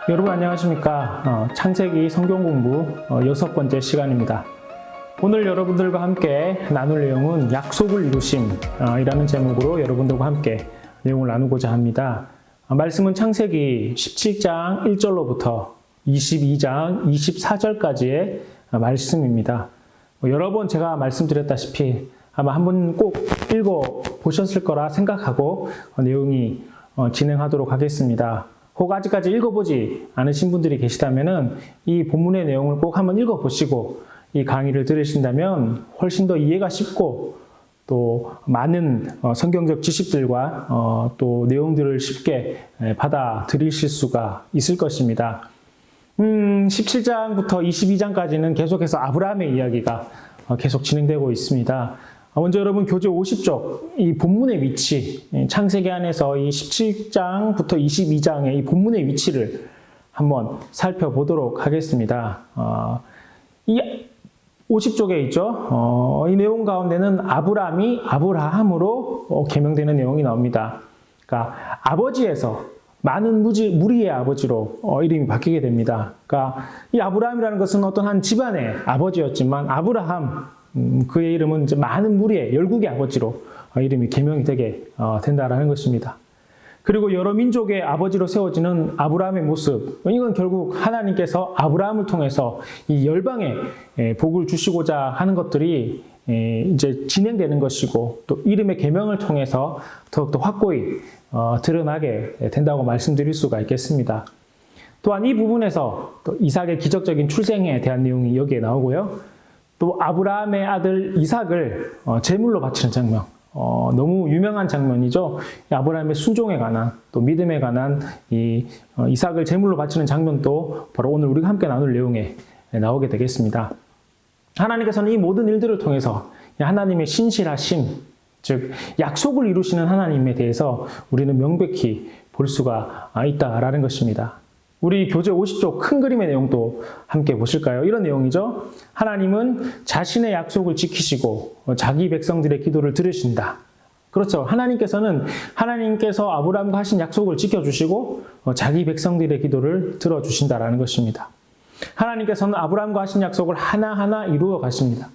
여러분 안녕하십니까. 창세기 성경 공부 6번째 시간입니다. 오늘 여러분들과 함께 나눌 내용은 약속을 이루심 이라는 제목으로 여러분들과 함께 내용을 나누고자 합니다. 말씀은 창세기 17장 1절로부터 22장 24절까지의 말씀입니다. 여러 번 제가 말씀드렸다시피 아마 한번 꼭 읽어보셨을 거라 생각하고 내용이 진행하도록 하겠습니다. 혹 아직까지 읽어보지 않으신 분들이 계시다면 이 본문의 내용을 꼭 한번 읽어보시고 이 강의를 들으신다면 훨씬 더 이해가 쉽고 또 많은 성경적 지식들과 또 내용들을 쉽게 받아들이실 수가 있을 것입니다. 17장부터 22장까지는 계속해서 아브라함의 이야기가 계속 진행되고 있습니다. 먼저 여러분 교재 50쪽 이 본문의 위치, 창세기 안에서 이 17장부터 22장의 이 본문의 위치를 한번 살펴보도록 하겠습니다. 이 50쪽에 있죠. 이 내용 가운데는 아브람이 아브라함으로 개명되는 내용이 나옵니다. 그러니까 아버지에서 많은 무리의 아버지로 이름이 바뀌게 됩니다. 그러니까 이 아브라함이라는 것은 어떤 한 집안의 아버지였지만 아브라함 그의 이름은 이제 많은 무리의 열국의 아버지로 이름이 개명이 되게 된다라는 것입니다. 그리고 여러 민족의 아버지로 세워지는 아브라함의 모습, 이건 결국 하나님께서 아브라함을 통해서 이 열방에 복을 주시고자 하는 것들이 이제 진행되는 것이고 또 이름의 개명을 통해서 더욱더 확고히 드러나게 된다고 말씀드릴 수가 있겠습니다. 또한 이 부분에서 또 이삭의 기적적인 출생에 대한 내용이 여기에 나오고요. 또 아브라함의 아들 이삭을 제물로 바치는 장면, 너무 유명한 장면이죠. 아브라함의 순종에 관한 또 믿음에 관한 이 이삭을 제물로 바치는 장면도 바로 오늘 우리가 함께 나눌 내용에 나오게 되겠습니다. 하나님께서는 이 모든 일들을 통해서 하나님의 신실하심, 즉 약속을 이루시는 하나님에 대해서 우리는 명백히 볼 수가 있다라는 것입니다. 우리 교재 50쪽 큰 그림의 내용도 함께 보실까요? 이런 내용이죠. 하나님은 자신의 약속을 지키시고 자기 백성들의 기도를 들으신다. 그렇죠. 하나님께서 아브라함과 하신 약속을 지켜주시고 자기 백성들의 기도를 들어주신다라는 것입니다. 하나님께서는 아브라함과 하신 약속을 하나하나 이루어 가십니다.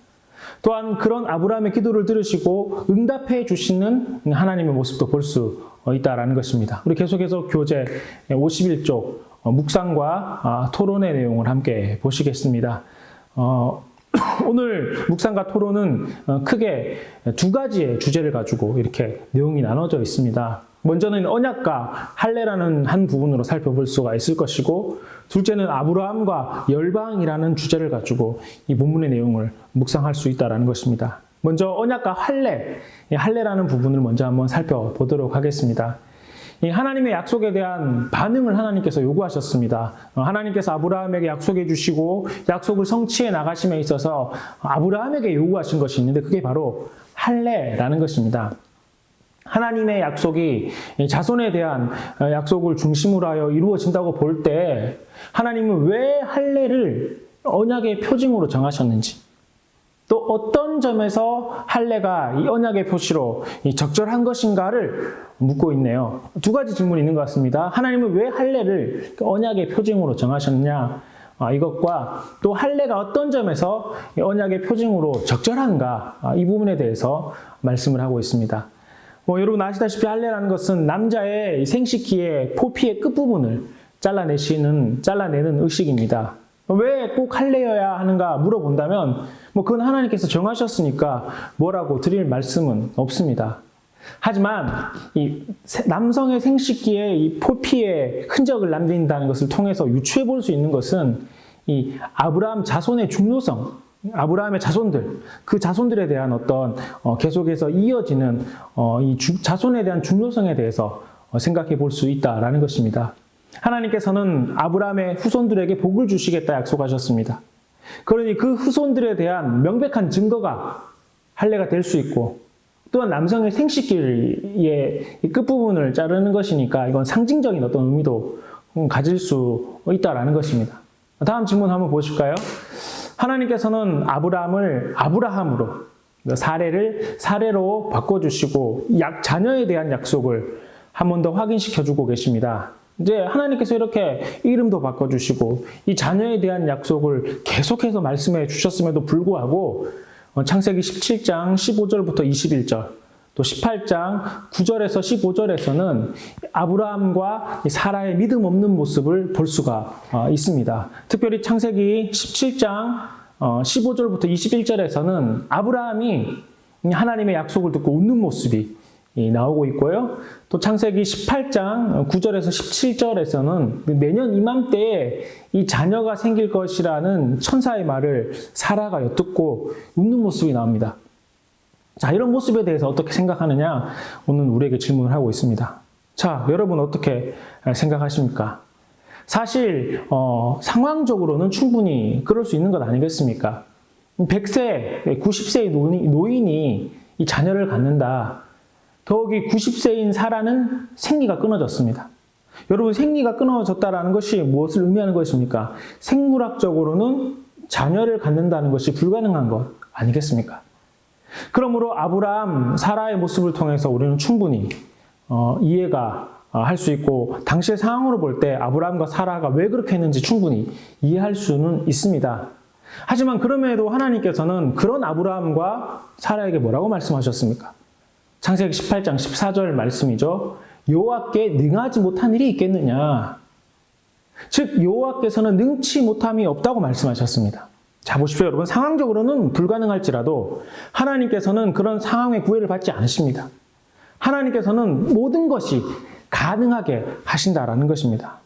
또한 그런 아브라함의 기도를 들으시고 응답해 주시는 하나님의 모습도 볼 수 있다라는 것입니다. 우리 계속해서 교재 51쪽 묵상과 토론의 내용을 함께 보시겠습니다. 오늘 묵상과 토론은 크게 두 가지의 주제를 가지고 이렇게 내용이 나눠져 있습니다. 먼저는 언약과 할례라는 한 부분으로 살펴볼 수가 있을 것이고, 둘째는 아브라함과 열방이라는 주제를 가지고 이 본문의 내용을 묵상할 수 있다는 것입니다. 먼저 언약과 할례라는 부분을 먼저 한번 살펴보도록 하겠습니다. 하나님의 약속에 대한 반응을 하나님께서 요구하셨습니다. 하나님께서 아브라함에게 약속해 주시고 약속을 성취해 나가심에 있어서 아브라함에게 요구하신 것이 있는데 그게 바로 할례라는 것입니다. 하나님의 약속이 자손에 대한 약속을 중심으로 하여 이루어진다고 볼 때 하나님은 왜 할례를 언약의 표징으로 정하셨는지, 또 어떤 점에서 할례가 이 언약의 표시로 적절한 것인가를 묻고 있네요. 두 가지 질문이 있는 것 같습니다. 하나님은 왜 할례를 언약의 표징으로 정하셨냐? 이것과 또 할례가 어떤 점에서 언약의 표징으로 적절한가? 이 부분에 대해서 말씀을 하고 있습니다. 여러분 아시다시피 할례라는 것은 남자의 생식기의 포피의 끝부분을 잘라내는 의식입니다. 왜 꼭 할례여야 하는가 물어본다면 그건 하나님께서 정하셨으니까 뭐라고 드릴 말씀은 없습니다. 하지만 이 남성의 생식기에 이 포피의 흔적을 남긴다는 것을 통해서 유추해 볼 수 있는 것은 이 아브라함 자손의 중요성, 아브라함의 자손들, 그 자손들에 대한 어떤 계속해서 이어지는 이 자손에 대한 중요성에 대해서 생각해 볼 수 있다라는 것입니다. 하나님께서는 아브라함의 후손들에게 복을 주시겠다 약속하셨습니다. 그러니 그 후손들에 대한 명백한 증거가 할례가 될 수 있고, 또한 남성의 생식기의 끝부분을 자르는 것이니까 이건 상징적인 어떤 의미도 가질 수 있다라는 것입니다. 다음 질문 한번 보실까요? 하나님께서는 아브라함을 아브라함으로, 사례로 바꿔주시고 자녀에 대한 약속을 한 번 더 확인시켜주고 계십니다. 이제 하나님께서 이렇게 이름도 바꿔주시고 이 자녀에 대한 약속을 계속해서 말씀해 주셨음에도 불구하고 창세기 17장 15절부터 21절 또 18장 9절에서 15절에서는 아브라함과 사라의 믿음 없는 모습을 볼 수가 있습니다. 특별히 창세기 17장 15절부터 21절에서는 아브라함이 하나님의 약속을 듣고 웃는 모습이 나오고 있고요. 또 창세기 18장 9절에서 17절에서는 매년 이맘때에 이 자녀가 생길 것이라는 천사의 말을 사라가 엿듣고 웃는 모습이 나옵니다. 자, 이런 모습에 대해서 어떻게 생각하느냐? 오늘 우리에게 질문을 하고 있습니다. 자, 여러분 어떻게 생각하십니까? 사실 상황적으로는 충분히 그럴 수 있는 것 아니겠습니까? 100세, 90세의 노인이 이 자녀를 갖는다. 더욱이 90세인 사라는 생리가 끊어졌습니다. 여러분, 생리가 끊어졌다는 것이 무엇을 의미하는 것입니까? 생물학적으로는 자녀를 갖는다는 것이 불가능한 것 아니겠습니까? 그러므로 아브라함, 사라의 모습을 통해서 우리는 충분히 이해가 할 수 있고 당시의 상황으로 볼 때 아브라함과 사라가 왜 그렇게 했는지 충분히 이해할 수는 있습니다. 하지만 그럼에도 하나님께서는 그런 아브라함과 사라에게 뭐라고 말씀하셨습니까? 창세기 18장 14절 말씀이죠. 여호와께 능하지 못한 일이 있겠느냐. 즉 여호와께서는 능치 못함이 없다고 말씀하셨습니다. 자, 보십시오. 여러분, 상황적으로는 불가능할지라도 하나님께서는 그런 상황의 구애를 받지 않으십니다. 하나님께서는 모든 것이 가능하게 하신다라는 것입니다.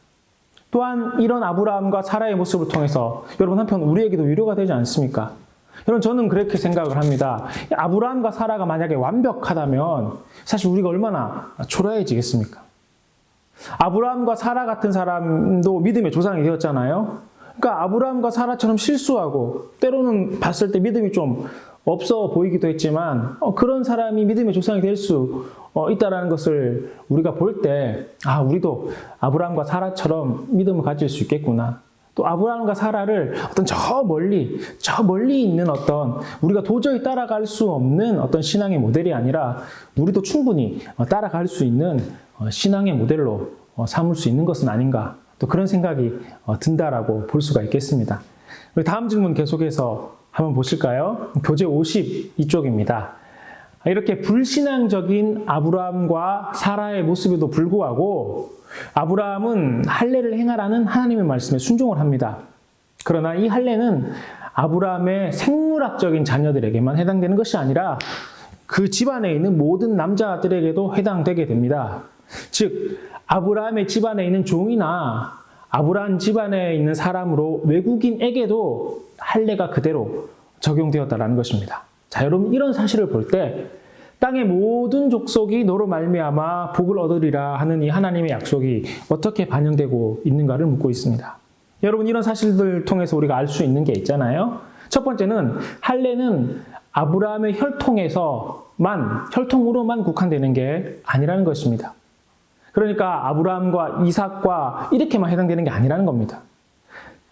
또한 이런 아브라함과 사라의 모습을 통해서 여러분 한편 우리에게도 위로가 되지 않습니까? 여러분, 저는 그렇게 생각을 합니다. 아브라함과 사라가 만약에 완벽하다면 사실 우리가 얼마나 초라해지겠습니까? 아브라함과 사라 같은 사람도 믿음의 조상이 되었잖아요. 그러니까 아브라함과 사라처럼 실수하고 때로는 봤을 때 믿음이 좀 없어 보이기도 했지만 그런 사람이 믿음의 조상이 될 수 있다는 것을 우리가 볼 때 우리도 아브라함과 사라처럼 믿음을 가질 수 있겠구나. 또 아브라함과 사라를 어떤 저 멀리 있는 어떤 우리가 도저히 따라갈 수 없는 어떤 신앙의 모델이 아니라 우리도 충분히 따라갈 수 있는 신앙의 모델로 삼을 수 있는 것은 아닌가. 또 그런 생각이 든다라고 볼 수가 있겠습니다. 우리 다음 질문 계속해서 한번 보실까요? 교재 50 이쪽입니다. 이렇게 불신앙적인 아브라함과 사라의 모습에도 불구하고 아브라함은 할례를 행하라는 하나님의 말씀에 순종을 합니다. 그러나 이 할례는 아브라함의 생물학적인 자녀들에게만 해당되는 것이 아니라 그 집안에 있는 모든 남자들에게도 해당되게 됩니다. 즉 아브라함의 집안에 있는 종이나 아브라함 집안에 있는 사람으로 외국인에게도 할례가 그대로 적용되었다라는 것입니다. 자, 여러분, 이런 사실을 볼 때 땅의 모든 족속이 너로 말미암아 복을 얻으리라 하는 이 하나님의 약속이 어떻게 반영되고 있는가를 묻고 있습니다. 여러분, 이런 사실들을 통해서 우리가 알 수 있는 게 있잖아요. 첫 번째는 할례는 아브라함의 혈통으로만 국한되는 게 아니라는 것입니다. 그러니까 아브라함과 이삭과 이렇게만 해당되는 게 아니라는 겁니다.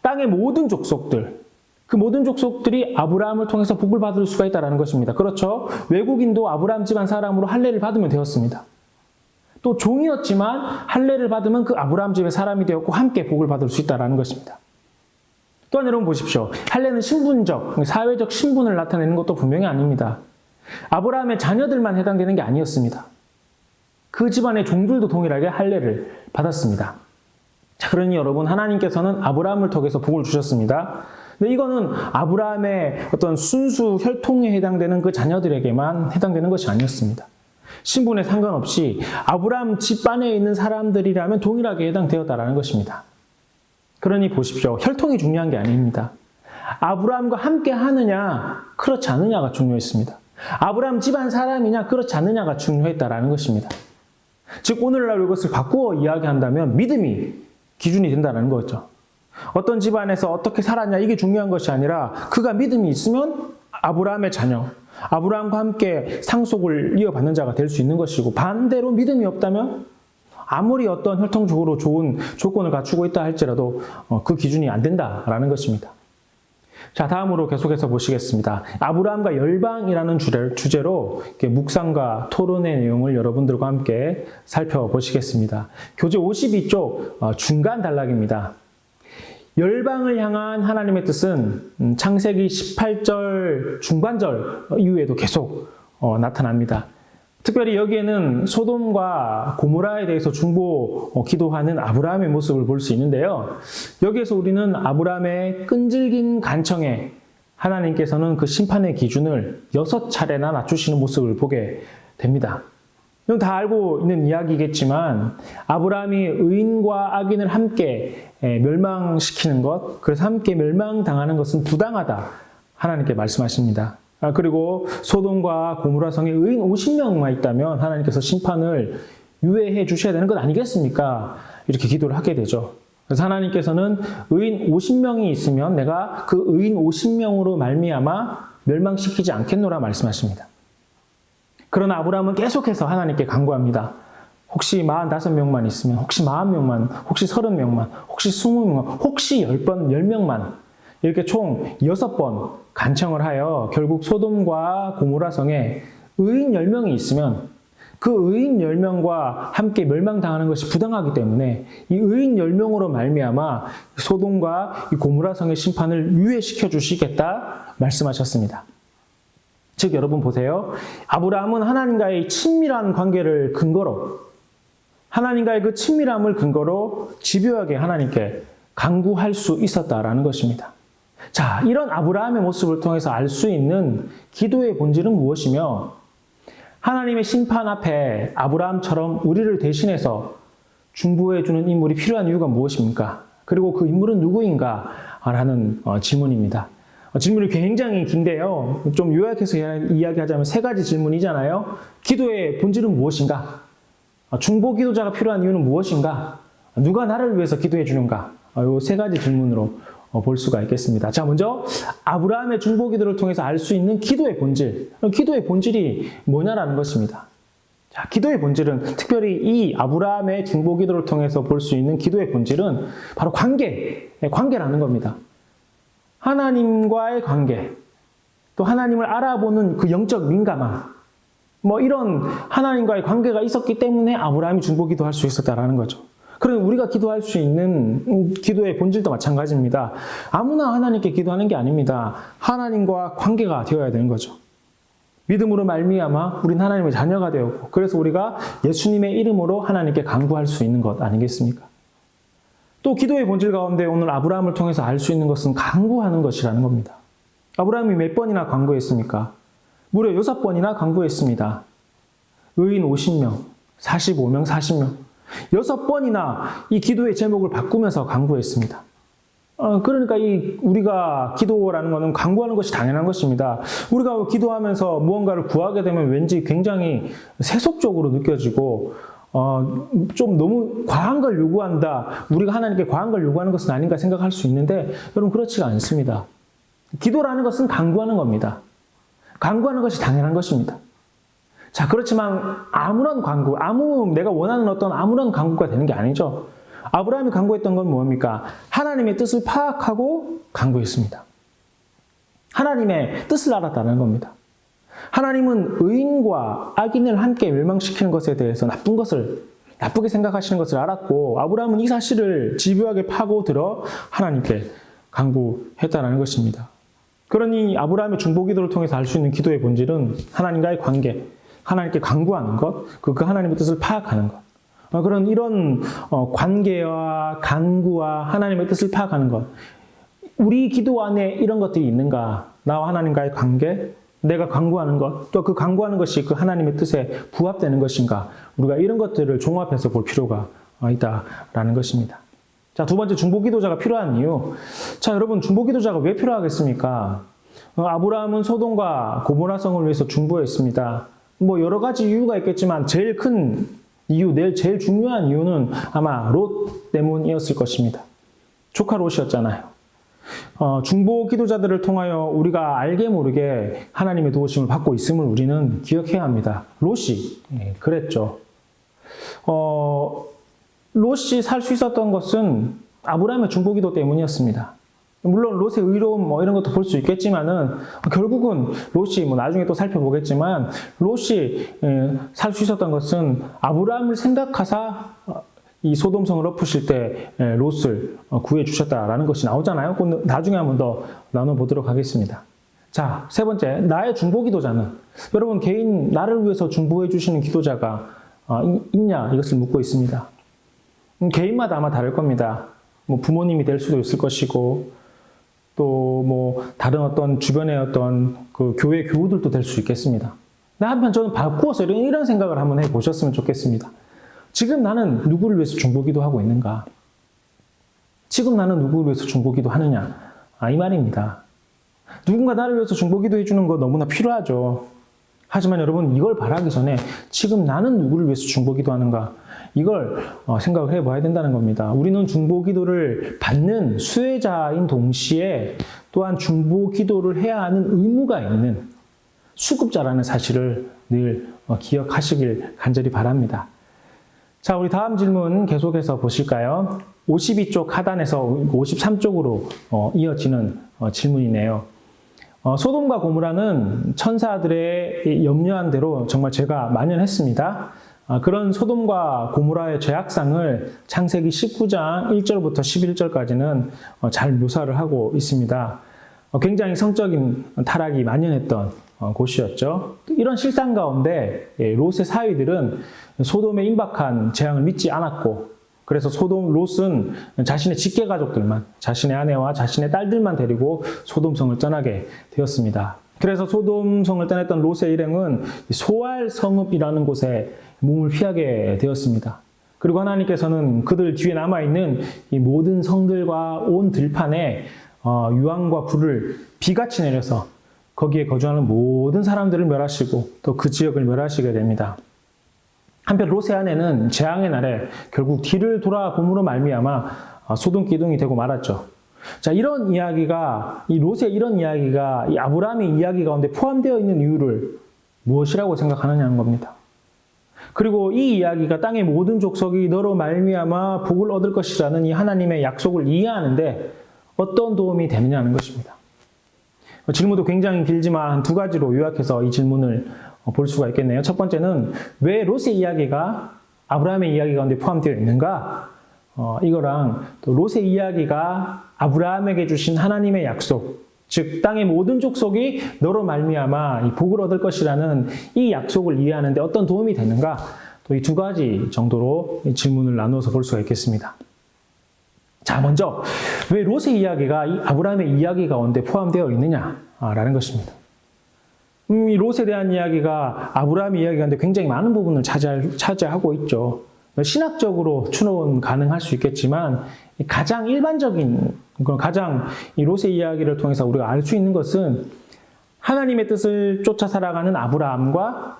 땅의 모든 족속들, 그 모든 족속들이 아브라함을 통해서 복을 받을 수가 있다는 것입니다. 그렇죠? 외국인도 아브라함 집안 사람으로 할례를 받으면 되었습니다. 또 종이었지만 할례를 받으면 그 아브라함 집의 사람이 되었고 함께 복을 받을 수 있다는 것입니다. 또한 여러분 보십시오. 할례는 신분적, 사회적 신분을 나타내는 것도 분명히 아닙니다. 아브라함의 자녀들만 해당되는 게 아니었습니다. 그 집안의 종들도 동일하게 할례를 받았습니다. 자, 그러니 여러분, 하나님께서는 아브라함을 통해서 복을 주셨습니다. 근데 이거는 아브라함의 어떤 순수 혈통에 해당되는 그 자녀들에게만 해당되는 것이 아니었습니다. 신분에 상관없이 아브라함 집안에 있는 사람들이라면 동일하게 해당되었다라는 것입니다. 그러니 보십시오. 혈통이 중요한 게 아닙니다. 아브라함과 함께 하느냐, 그렇지 않느냐가 중요했습니다. 아브라함 집안 사람이냐, 그렇지 않느냐가 중요했다라는 것입니다. 즉 오늘날 이것을 바꾸어 이야기한다면 믿음이 기준이 된다는 거죠. 어떤 집안에서 어떻게 살았냐 이게 중요한 것이 아니라 그가 믿음이 있으면 아브라함의 자녀, 아브라함과 함께 상속을 이어받는 자가 될 수 있는 것이고 반대로 믿음이 없다면 아무리 어떤 혈통적으로 좋은 조건을 갖추고 있다 할지라도 그 기준이 안 된다라는 것입니다. 자, 다음으로 계속해서 보시겠습니다. 아브라함과 열방이라는 주제로 이렇게 묵상과 토론의 내용을 여러분들과 함께 살펴보시겠습니다. 교재 52쪽 중간 단락입니다. 열방을 향한 하나님의 뜻은 창세기 18절 중반절 이후에도 계속 나타납니다. 특별히 여기에는 소돔과 고모라에 대해서 중보 기도하는 아브라함의 모습을 볼 수 있는데요. 여기에서 우리는 아브라함의 끈질긴 간청에 하나님께서는 그 심판의 기준을 6차례나 낮추시는 모습을 보게 됩니다. 이건 다 알고 있는 이야기겠지만 아브라함이 의인과 악인을 함께 멸망시키는 것, 그래서 함께 멸망당하는 것은 부당하다 하나님께 말씀하십니다. 그리고 소돔과 고모라 성에 의인 50명만 있다면 하나님께서 심판을 유예해 주셔야 되는 것 아니겠습니까? 이렇게 기도를 하게 되죠. 그래서 하나님께서는 의인 50명이 있으면 내가 그 의인 50명으로 말미암아 멸망시키지 않겠노라 말씀하십니다. 그러나 아브라함은 계속해서 하나님께 간구합니다. 혹시 45명만 있으면, 혹시 40명만, 혹시 30명만, 혹시 20명만, 혹시 10명만 이렇게 총 6번 간청을 하여 결국 소돔과 고모라 성에 의인 10명이 있으면 그 의인 10명과 함께 멸망당하는 것이 부당하기 때문에 이 의인 10명으로 말미암아 소돔과 이 고모라 성의 심판을 유예시켜 주시겠다 말씀하셨습니다. 즉 여러분 보세요. 아브라함은 하나님과의 친밀한 관계를 근거로 하나님과의 그 친밀함을 근거로 집요하게 하나님께 간구할 수 있었다라는 것입니다. 자, 이런 아브라함의 모습을 통해서 알 수 있는 기도의 본질은 무엇이며 하나님의 심판 앞에 아브라함처럼 우리를 대신해서 중보해 주는 인물이 필요한 이유가 무엇입니까? 그리고 그 인물은 누구인가? 라는 질문입니다. 질문이 굉장히 긴데요. 좀 요약해서 이야기하자면 3가지 질문이잖아요. 기도의 본질은 무엇인가? 중보 기도자가 필요한 이유는 무엇인가? 누가 나를 위해서 기도해 주는가? 이 3가지 질문으로 볼 수가 있겠습니다. 자, 먼저 아브라함의 중보 기도를 통해서 알 수 있는 기도의 본질. 기도의 본질이 뭐냐라는 것입니다. 자, 기도의 본질은 특별히 이 아브라함의 중보 기도를 통해서 볼 수 있는 기도의 본질은 바로 관계라는 겁니다. 하나님과의 관계, 또 하나님을 알아보는 그 영적 민감함, 이런 하나님과의 관계가 있었기 때문에 아브라함이 중보 기도할 수 있었다라는 거죠. 그럼 우리가 기도할 수 있는 기도의 본질도 마찬가지입니다. 아무나 하나님께 기도하는 게 아닙니다. 하나님과 관계가 되어야 되는 거죠. 믿음으로 말미암아 우린 하나님의 자녀가 되었고 그래서 우리가 예수님의 이름으로 하나님께 간구할 수 있는 것 아니겠습니까? 또 기도의 본질 가운데 오늘 아브라함을 통해서 알 수 있는 것은 간구하는 것이라는 겁니다. 아브라함이 몇 번이나 간구했습니까? 무려 6번이나 간구했습니다. 의인 50명, 45명, 40명. 6번이나 이 기도의 제목을 바꾸면서 간구했습니다. 그러니까 우리가 기도라는 것은 간구하는 것이 당연한 것입니다. 우리가 기도하면서 무언가를 구하게 되면 왠지 굉장히 세속적으로 느껴지고 좀 너무 과한 걸 요구한다. 우리가 하나님께 과한 걸 요구하는 것은 아닌가 생각할 수 있는데 여러분 그렇지가 않습니다. 기도라는 것은 간구하는 겁니다. 간구하는 것이 당연한 것입니다. 자, 그렇지만 아무런 간구, 내가 원하는 어떤 아무런 간구가 되는 게 아니죠. 아브라함이 간구했던 건 뭡니까? 하나님의 뜻을 파악하고 간구했습니다. 하나님의 뜻을 알았다는 겁니다. 하나님은 의인과 악인을 함께 멸망시키는 것에 대해서 나쁘게 생각하시는 것을 알았고 아브라함은 이 사실을 집요하게 파고들어 하나님께 간구했다는 것입니다. 그러니 아브라함의 중보기도를 통해서 알 수 있는 기도의 본질은 하나님과의 관계, 하나님께 간구하는 것, 그 하나님의 뜻을 파악하는 것. 이런 관계와 간구와 하나님의 뜻을 파악하는 것. 우리 기도 안에 이런 것들이 있는가? 나와 하나님과의 관계, 내가 간구하는 것, 또 그 간구하는 것이 그 하나님의 뜻에 부합되는 것인가? 우리가 이런 것들을 종합해서 볼 필요가 있다라는 것입니다. 자, 2번째 중보기도자가 필요한 이유. 자, 여러분 중보기도자가 왜 필요하겠습니까? 아브라함은 소돔과 고모라 성을 위해서 중보했습니다. 여러 가지 이유가 있겠지만 제일 큰 이유, 제일 중요한 이유는 아마 롯 때문이었을 것입니다. 조카 롯이었잖아요. 중보 기도자들을 통하여 우리가 알게 모르게 하나님의 도우심을 받고 있음을 우리는 기억해야 합니다. 롯이 그랬죠. 롯이 살 수 있었던 것은 아브라함의 중보 기도 때문이었습니다. 물론 롯의 의로움 뭐 이런 것도 볼 수 있겠지만은 결국은 롯이 뭐 나중에 또 살펴보겠지만 롯이 살 수 있었던 것은 아브라함을 생각하사 이 소돔성을 엎으실 때 롯을 구해 주셨다라는 것이 나오잖아요. 그건 나중에 한번 더 나눠보도록 하겠습니다. 자, 세 번째, 나의 중보기도자는, 여러분 개인 나를 위해서 중보해 주시는 기도자가 있냐 이것을 묻고 있습니다. 개인마다 아마 다를 겁니다. 뭐 부모님이 될 수도 있을 것이고 또 뭐 다른 어떤 주변의 어떤 그 교회 교우들도 될 수 있겠습니다. 한편 저는 바꾸어서 이런 생각을 한번 해보셨으면 좋겠습니다. 지금 나는 누구를 위해서 중보기도하고 있는가? 지금 나는 누구를 위해서 중보기도하느냐? 이 말입니다. 누군가 나를 위해서 중보기도 해주는 거 너무나 필요하죠. 하지만 여러분 이걸 바라기 전에 지금 나는 누구를 위해서 중보기도하는가? 이걸 생각을 해봐야 된다는 겁니다. 우리는 중보기도를 받는 수혜자인 동시에 또한 중보기도를 해야 하는 의무가 있는 수급자라는 사실을 늘 기억하시길 간절히 바랍니다. 자, 우리 다음 질문 계속해서 보실까요? 52쪽 하단에서 53쪽으로 이어지는 질문이네요. 소돔과 고모라는 천사들의 염려한 대로 정말 죄가 만연했습니다. 그런 소돔과 고모라의 죄악상을 창세기 19장 1절부터 11절까지는 잘 묘사를 하고 있습니다. 굉장히 성적인 타락이 만연했던 곳이었죠. 이런 실상 가운데 롯의 사위들은 소돔의 임박한 재앙을 믿지 않았고, 그래서 롯은 자신의 직계 가족들만, 자신의 아내와 자신의 딸들만 데리고 소돔성을 떠나게 되었습니다. 그래서 소돔성을 떠났던 롯의 일행은 소알 성읍이라는 곳에 몸을 피하게 되었습니다. 그리고 하나님께서는 그들 뒤에 남아있는 이 모든 성들과 온 들판에 유황과 불을 비같이 내려서 거기에 거주하는 모든 사람들을 멸하시고 또 그 지역을 멸하시게 됩니다. 한편 롯의 아내는 재앙의 날에 결국 뒤를 돌아봄으로 말미암아 소돔 기둥이 되고 말았죠. 자, 이런 이야기가, 이 롯의 이런 이야기가 이 아브라함의 이야기 가운데 포함되어 있는 이유를 무엇이라고 생각하느냐는 겁니다. 그리고 이 이야기가 땅의 모든 족속이 너로 말미암아 복을 얻을 것이라는 이 하나님의 약속을 이해하는데 어떤 도움이 되느냐는 것입니다. 질문도 굉장히 길지만 두 가지로 요약해서 이 질문을 볼 수가 있겠네요. 첫 번째는 왜 롯의 이야기가 아브라함의 이야기 가운데 포함되어 있는가? 이거랑 또 롯의 이야기가 아브라함에게 주신 하나님의 약속, 즉 땅의 모든 족속이 너로 말미암아 이 복을 얻을 것이라는 이 약속을 이해하는데 어떤 도움이 되는가? 또 이 두 가지 정도로 이 질문을 나누어서 볼 수가 있겠습니다. 자, 먼저 왜 롯의 이야기가 이 아브라함의 이야기 가운데 포함되어 있느냐라는 것입니다. 이 롯에 대한 이야기가 아브라함의 이야기 가운데 굉장히 많은 부분을 차지하고 있죠. 신학적으로 추론 가능할 수 있겠지만 가장 일반적인, 가장 이 롯의 이야기를 통해서 우리가 알 수 있는 것은 하나님의 뜻을 쫓아 살아가는 아브라함과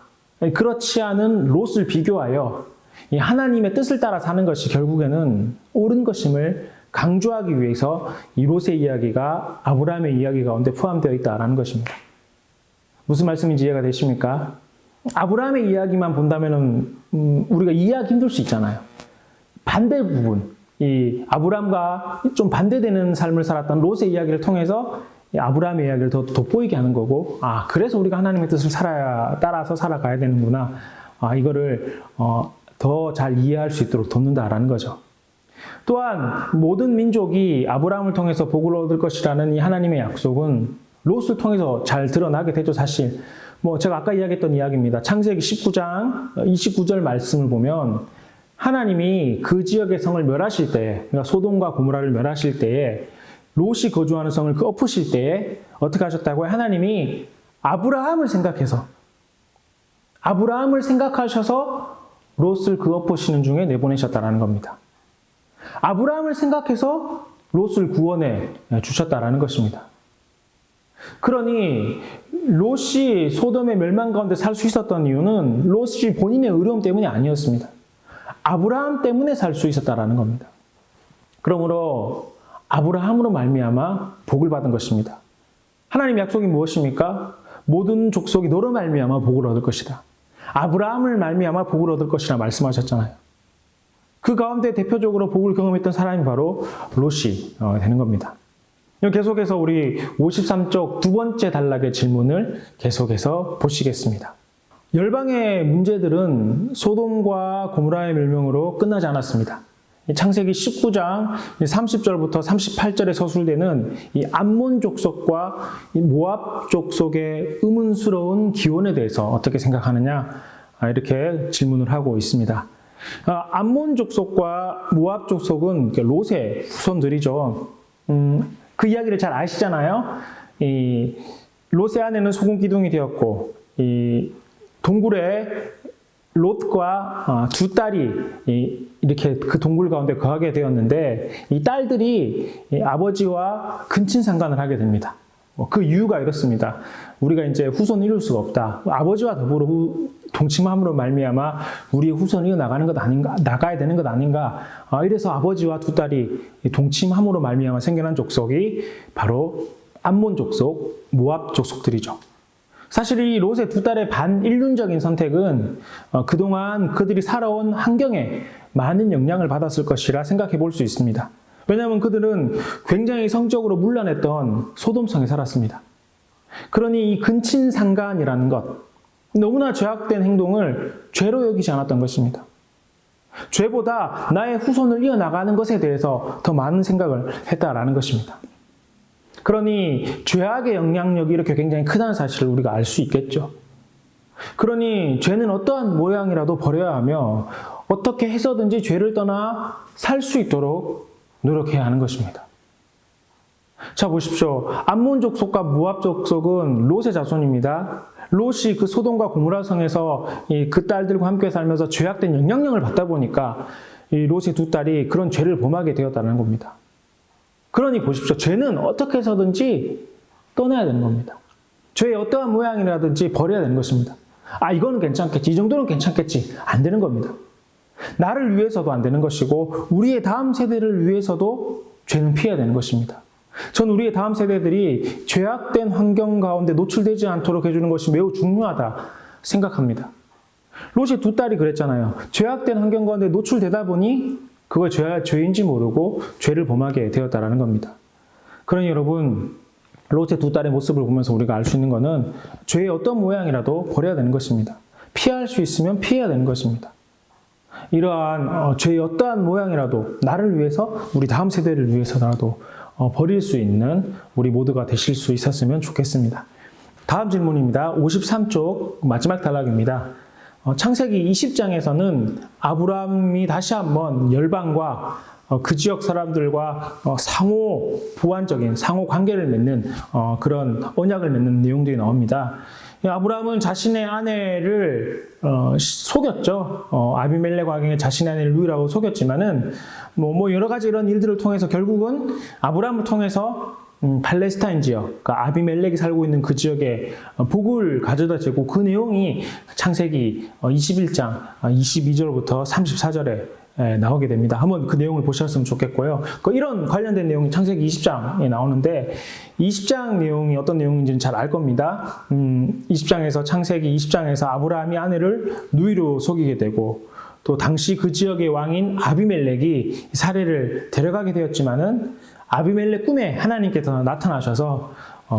그렇지 않은 롯을 비교하여 이 하나님의 뜻을 따라 사는 것이 결국에는 옳은 것임을 강조하기 위해서 이 롯의 이야기가 아브라함의 이야기 가운데 포함되어 있다는 것입니다. 무슨 말씀인지 이해가 되십니까? 아브라함의 이야기만 본다면 우리가 이해하기 힘들 수 있잖아요. 반대 부분, 이 아브라함과 좀 반대되는 삶을 살았던 롯의 이야기를 통해서 아브라함의 이야기를 더 돋보이게 하는 거고, 그래서 우리가 하나님의 뜻을 따라서 살아가야 되는구나. 이거를 더 잘 이해할 수 있도록 돕는다라는 거죠. 또한 모든 민족이 아브라함을 통해서 복을 얻을 것이라는 이 하나님의 약속은 롯을 통해서 잘 드러나게 되죠, 사실. 제가 아까 이야기했던 이야기입니다. 창세기 19장 29절 말씀을 보면 하나님이 그 지역의 성을 멸하실 때, 그러니까 소돔과 고모라를 멸하실 때에 롯이 거주하는 성을 엎으실 때에 어떻게 하셨다고요? 하나님이 아브라함을 생각하셔서 롯을 그 엎으시는 중에 내보내셨다는 겁니다. 아브라함을 생각해서 롯을 구원해 주셨다는 것입니다. 그러니 롯이 소돔의 멸망 가운데 살 수 있었던 이유는 롯이 본인의 의로움 때문이 아니었습니다. 아브라함 때문에 살 수 있었다는 겁니다. 그러므로 아브라함으로 말미암아 복을 받은 것입니다. 하나님 약속이 무엇입니까? 모든 족속이 너로 말미암아 복을 얻을 것이다. 아브라함을 말미암아 복을 얻을 것이라 말씀하셨잖아요. 그 가운데 대표적으로 복을 경험했던 사람이 바로 롯이 되는 겁니다. 계속해서 우리 53쪽 두 번째 단락의 질문을 계속해서 보시겠습니다. 열방의 문제들은 소돔과 고모라의 멸망으로 끝나지 않았습니다. 창세기 19장 30절부터 38절에 서술되는 이 암몬 족속과 이 모압 족속의 의문스러운 기원에 대해서 어떻게 생각하느냐, 이렇게 질문을 하고 있습니다. 암몬 족속과 모압 족속은 롯의 후손들이죠. 그 이야기를 잘 아시잖아요. 이 롯의 아내는 소금 기둥이 되었고, 이 동굴에 롯과 두 딸이 이렇게 그 동굴 가운데 거하게 되었는데, 이 딸들이 아버지와 근친상간을 하게 됩니다. 그 이유가 이렇습니다. 우리가 이제 후손을 이룰 수가 없다. 아버지와 더불어 동침함으로 말미암아 우리의 후손이 나가는 것 아닌가, 나가야 되는 것 아닌가. 이래서 아버지와 두 딸이 동침함으로 말미암아 생겨난 족속이 바로 암몬 족속, 모압 족속들이죠. 사실 이 롯의 두 딸의 반인륜적인 선택은 그동안 그들이 살아온 환경에 많은 영향을 받았을 것이라 생각해 볼 수 있습니다. 왜냐하면 그들은 굉장히 성적으로 문란했던 소돔성에 살았습니다. 그러니 이 근친상간이라는 것, 너무나 죄악된 행동을 죄로 여기지 않았던 것입니다. 죄보다 나의 후손을 이어나가는 것에 대해서 더 많은 생각을 했다라는 것입니다. 그러니 죄악의 영향력이 이렇게 굉장히 크다는 사실을 우리가 알 수 있겠죠. 그러니 죄는 어떠한 모양이라도 버려야 하며 어떻게 해서든지 죄를 떠나 살 수 있도록 노력해야 하는 것입니다. 자, 보십시오. 암몬 족속과 모압 족속은 롯의 자손입니다. 롯이 그 소돔과 고모라 성에서 그 딸들과 함께 살면서 죄악된 영향력을 받다 보니까 이 롯의 두 딸이 그런 죄를 범하게 되었다는 겁니다. 그러니 보십시오. 죄는 어떻게 해서든지 떠나야 되는 겁니다. 죄의 어떠한 모양이라든지 버려야 되는 것입니다. 이거는 괜찮겠지. 이 정도는 괜찮겠지. 안 되는 겁니다. 나를 위해서도 안 되는 것이고 우리의 다음 세대를 위해서도 죄는 피해야 되는 것입니다. 전 우리의 다음 세대들이 죄악된 환경 가운데 노출되지 않도록 해주는 것이 매우 중요하다 생각합니다. 롯의 두 딸이 그랬잖아요. 죄악된 환경 가운데 노출되다 보니 그거 죄인지 모르고 죄를 범하게 되었다라는 겁니다. 그러니 여러분, 롯의 두 딸의 모습을 보면서 우리가 알 수 있는 것은 죄의 어떤 모양이라도 버려야 되는 것입니다. 피할 수 있으면 피해야 되는 것입니다. 이러한 죄의 어떠한 모양이라도 나를 위해서, 우리 다음 세대를 위해서라도 버릴 수 있는 우리 모두가 되실 수 있었으면 좋겠습니다. 다음 질문입니다. 53쪽 마지막 단락입니다. 창세기 20장에서는 아브라함이 다시 한번 열방과 그 지역 사람들과 상호 보완적인 상호 관계를 맺는 그런 언약을 맺는 내용들이 나옵니다. 아브라함은 자신의 아내를 속였죠. 아비멜렉 왕에게 자신의 아내를 누이라고 속였지만은 뭐 여러 가지 이런 일들을 통해서 결국은 아브라함을 통해서 팔레스타인 지역, 그러니까 아비멜렉이 살고 있는 그 지역에 복을 가져다 주고, 그 내용이 창세기 21장 22절부터 34절에 나오게 됩니다. 한번 그 내용을 보셨으면 좋겠고요. 이런 관련된 내용이 창세기 20장에 나오는데 20장 내용이 어떤 내용인지는 잘 알 겁니다. 20장에서 창세기 20장에서 아브라함이 아내를 누이로 속이게 되고, 또 당시 그 지역의 왕인 아비멜렉이 사례를 데려가게 되었지만은 아비멜렉 꿈에 하나님께서 나타나셔서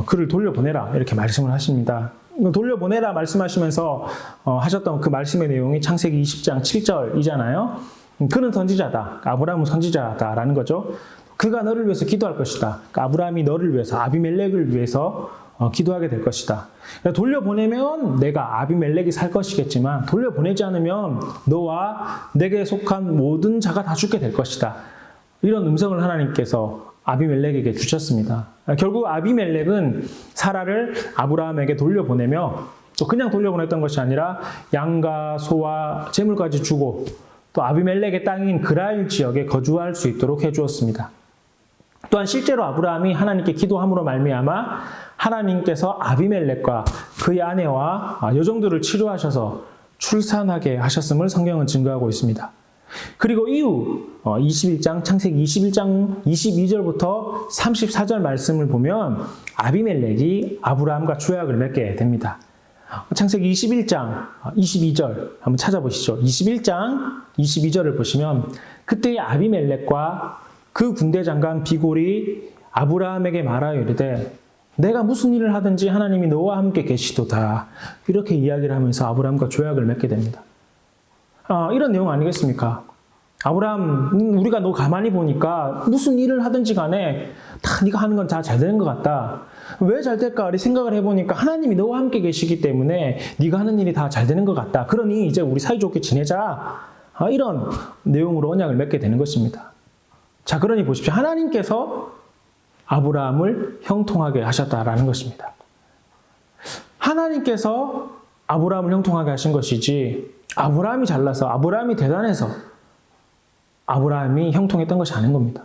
그를 돌려보내라 이렇게 말씀을 하십니다. 돌려보내라 말씀하시면서 하셨던 그 말씀의 내용이 창세기 20장 7절이잖아요. 그는 선지자다. 아브라함은 선지자다라는 거죠. 그가 너를 위해서 기도할 것이다. 아브라함이 너를 위해서, 아비멜렉을 위해서 기도하게 될 것이다. 돌려보내면 내가 아비멜렉이 살 것이겠지만 돌려보내지 않으면 너와 내게 속한 모든 자가 다 죽게 될 것이다. 이런 음성을 하나님께서 아비멜렉에게 주셨습니다. 결국 아비멜렉은 사라를 아브라함에게 돌려보내며, 또 그냥 돌려보냈던 것이 아니라 양과 소와 재물까지 주고 또 아비멜렉의 땅인 그라일 지역에 거주할 수 있도록 해주었습니다. 또한 실제로 아브라함이 하나님께 기도함으로 말미암아 하나님께서 아비멜렉과 그의 아내와 여종들을 치료하셔서 출산하게 하셨음을 성경은 증거하고 있습니다. 그리고 이후 21장, 창세기 21장 22절부터 34절 말씀을 보면 아비멜렉이 아브라함과 조약을 맺게 됩니다. 창세기 21장 22절 한번 찾아보시죠. 21장 22절을 보시면 그때의 아비멜렉과 그 군대 장관 비골이 아브라함에게 말하여 이르되 내가 무슨 일을 하든지 하나님이 너와 함께 계시도다. 이렇게 이야기를 하면서 아브라함과 조약을 맺게 됩니다. 이런 내용 아니겠습니까? 아브라함, 우리가 너 가만히 보니까 무슨 일을 하든지 간에 다 네가 하는 건 다 잘 되는 것 같다. 왜 잘 될까? 우리 생각을 해보니까 하나님이 너와 함께 계시기 때문에 네가 하는 일이 다 잘 되는 것 같다. 그러니 이제 우리 사이좋게 지내자. 이런 내용으로 언약을 맺게 되는 것입니다. 자, 그러니 보십시오. 하나님께서 아브라함을 형통하게 하셨다라는 것입니다. 하나님께서 아브라함을 형통하게 하신 것이지 아브라함이 잘나서 아브라함이 대단해서 아브라함이 형통했던 것이 아닌 겁니다.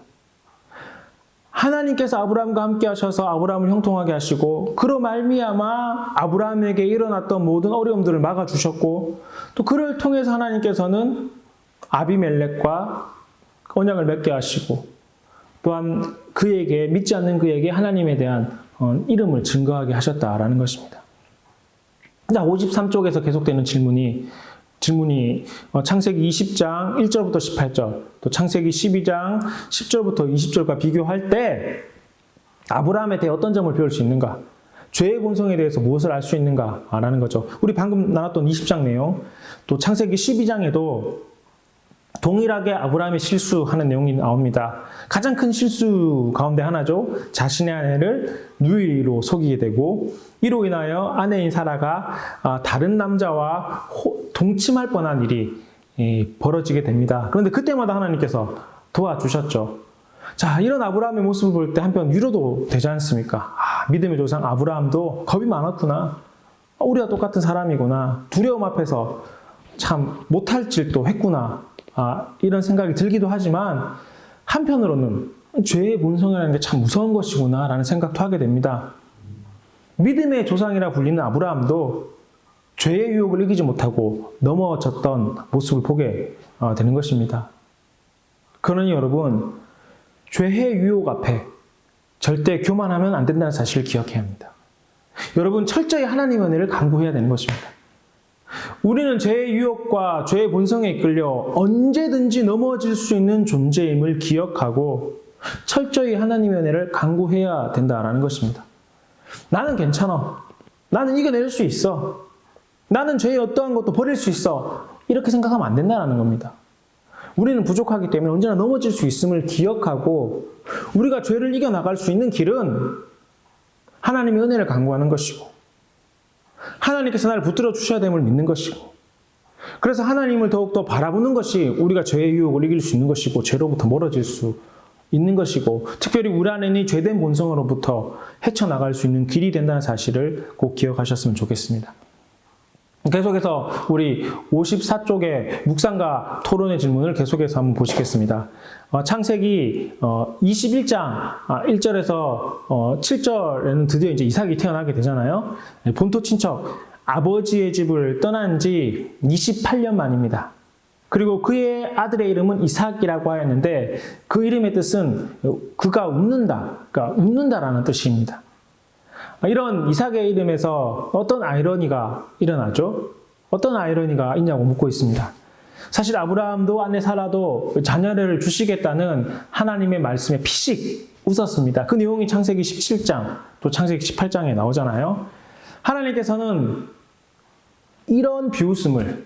하나님께서 아브라함과 함께 하셔서 아브라함을 형통하게 하시고 그로 말미암아 아브라함에게 일어났던 모든 어려움들을 막아주셨고 또 그를 통해서 하나님께서는 아비멜렉과 언약을 맺게 하시고 또한 그에게 믿지 않는 그에게 하나님에 대한 이름을 증거하게 하셨다라는 것입니다. 자, 53쪽에서 계속되는 질문이 창세기 20장 1절부터 18절, 또 창세기 12장 10절부터 20절과 비교할 때 아브라함에 대해 어떤 점을 배울 수 있는가? 죄의 본성에 대해서 무엇을 알 수 있는가라는 거죠. 우리 방금 나눴던 20장 내용, 또 창세기 12장에도 동일하게 아브라함이 실수하는 내용이 나옵니다. 가장 큰 실수 가운데 하나죠. 자신의 아내를 누이로 속이게 되고 이로 인하여 아내인 사라가 다른 남자와 동침할 뻔한 일이 벌어지게 됩니다. 그런데 그때마다 하나님께서 도와주셨죠. 자, 이런 아브라함의 모습을 볼 때 한편 위로도 되지 않습니까? 믿음의 조상 아브라함도 겁이 많았구나. 우리와 똑같은 사람이구나. 두려움 앞에서 참 못할 짓도 했구나. 이런 생각이 들기도 하지만 한편으로는 죄의 본성이라는 게 참 무서운 것이구나 라는 생각도 하게 됩니다. 믿음의 조상이라 불리는 아브라함도 죄의 유혹을 이기지 못하고 넘어졌던 모습을 보게 되는 것입니다. 그러니 여러분, 죄의 유혹 앞에 절대 교만하면 안 된다는 사실을 기억해야 합니다. 여러분, 철저히 하나님의 은혜를 간구해야 되는 것입니다. 우리는 죄의 유혹과 죄의 본성에 이끌려 언제든지 넘어질 수 있는 존재임을 기억하고 철저히 하나님의 은혜를 간구해야 된다라는 것입니다. 나는 괜찮아. 나는 이겨낼 수 있어. 나는 죄의 어떠한 것도 버릴 수 있어. 이렇게 생각하면 안 된다는 겁니다. 우리는 부족하기 때문에 언제나 넘어질 수 있음을 기억하고 우리가 죄를 이겨나갈 수 있는 길은 하나님의 은혜를 간구하는 것이고 하나님께서 나를 붙들어 주셔야 됨을 믿는 것이고 그래서 하나님을 더욱더 바라보는 것이 우리가 죄의 유혹을 이길 수 있는 것이고 죄로부터 멀어질 수 있는 것이고 특별히 우리 안에 있는 죄된 본성으로부터 헤쳐나갈 수 있는 길이 된다는 사실을 꼭 기억하셨으면 좋겠습니다. 계속해서 우리 54쪽의 묵상과 토론의 질문을 계속해서 한번 보시겠습니다. 창세기 21장 1절에서 7절에는 드디어 이제 이삭이 태어나게 되잖아요. 본토 친척 아버지의 집을 떠난 지 28년 만입니다. 그리고 그의 아들의 이름은 이삭이라고 하였는데 그 이름의 뜻은 그가 웃는다, 그러니까 웃는다라는 뜻입니다. 이런 이삭의 이름에서 어떤 아이러니가 일어나죠? 어떤 아이러니가 있냐고 묻고 있습니다. 사실 아브라함도 아내 사라도 자녀를 주시겠다는 하나님의 말씀에 피식 웃었습니다. 그 내용이 창세기 17장 또 창세기 18장에 나오잖아요. 하나님께서는 이런 비웃음을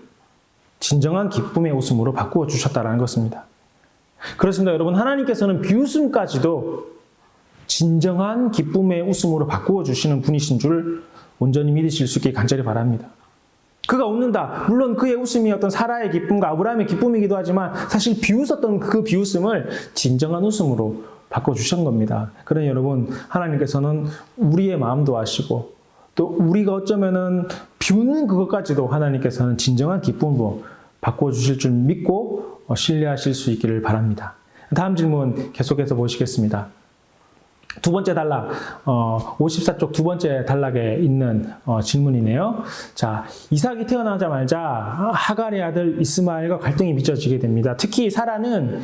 진정한 기쁨의 웃음으로 바꾸어 주셨다는 것입니다. 그렇습니다. 여러분, 하나님께서는 비웃음까지도 진정한 기쁨의 웃음으로 바꾸어 주시는 분이신 줄 온전히 믿으실 수 있게 간절히 바랍니다. 그가 웃는다. 물론 그의 웃음이 어떤 사라의 기쁨과 아브라함의 기쁨이기도 하지만 사실 비웃었던 그 비웃음을 진정한 웃음으로 바꿔주신 겁니다. 그러니 여러분, 하나님께서는 우리의 마음도 아시고 또 우리가 어쩌면은 비웃는 그것까지도 하나님께서는 진정한 기쁨으로 바꿔주실 줄 믿고 신뢰하실 수 있기를 바랍니다. 다음 질문 계속해서 보시겠습니다. 두 번째 단락, 54쪽 두 번째 단락에 있는 질문이네요. 자, 이삭이 태어나자마자 하갈의 아들 이스마엘과 갈등이 빚어지게 됩니다. 특히 사라는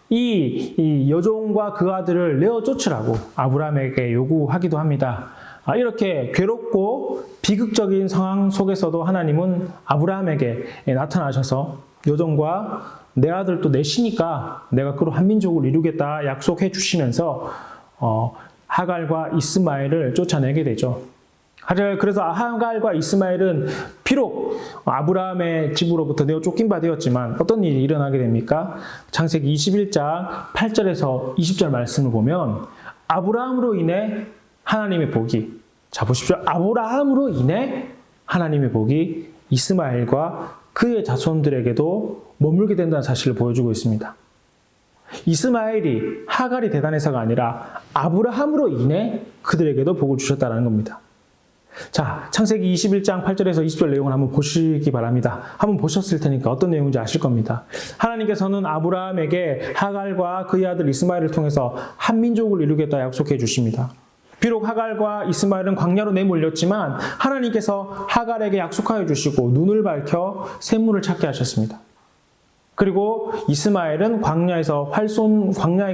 이 여종과 그 아들을 내어 쫓으라고 아브라함에게 요구하기도 합니다. 이렇게 괴롭고 비극적인 상황 속에서도 하나님은 아브라함에게 나타나셔서 여종과 내 아들도 내시니까 내가 그로 한 민족을 이루겠다 약속해 주시면서 하갈과 이스마엘을 쫓아내게 되죠. 그래서 하갈과 이스마엘은 비록 아브라함의 집으로부터 내어 쫓긴 바 되었지만 어떤 일이 일어나게 됩니까? 창세기 21장 8절에서 20절 말씀을 보면 아브라함으로 인해 하나님의 복이, 자 보십시오. 아브라함으로 인해 하나님의 복이 이스마엘과 그의 자손들에게도 머물게 된다는 사실을 보여주고 있습니다. 이스마엘이 하갈이 대단해서가 아니라 아브라함으로 인해 그들에게도 복을 주셨다는 겁니다. 자, 창세기 21장 8절에서 20절 내용을 한번 보시기 바랍니다. 한번 보셨을 테니까 어떤 내용인지 아실 겁니다. 하나님께서는 아브라함에게 하갈과 그의 아들 이스마엘을 통해서 한 민족을 이루겠다 약속해 주십니다. 비록 하갈과 이스마엘은 광야로 내몰렸지만 하나님께서 하갈에게 약속하여 주시고 눈을 밝혀 샘물을 찾게 하셨습니다. 그리고 이스마엘은 광야에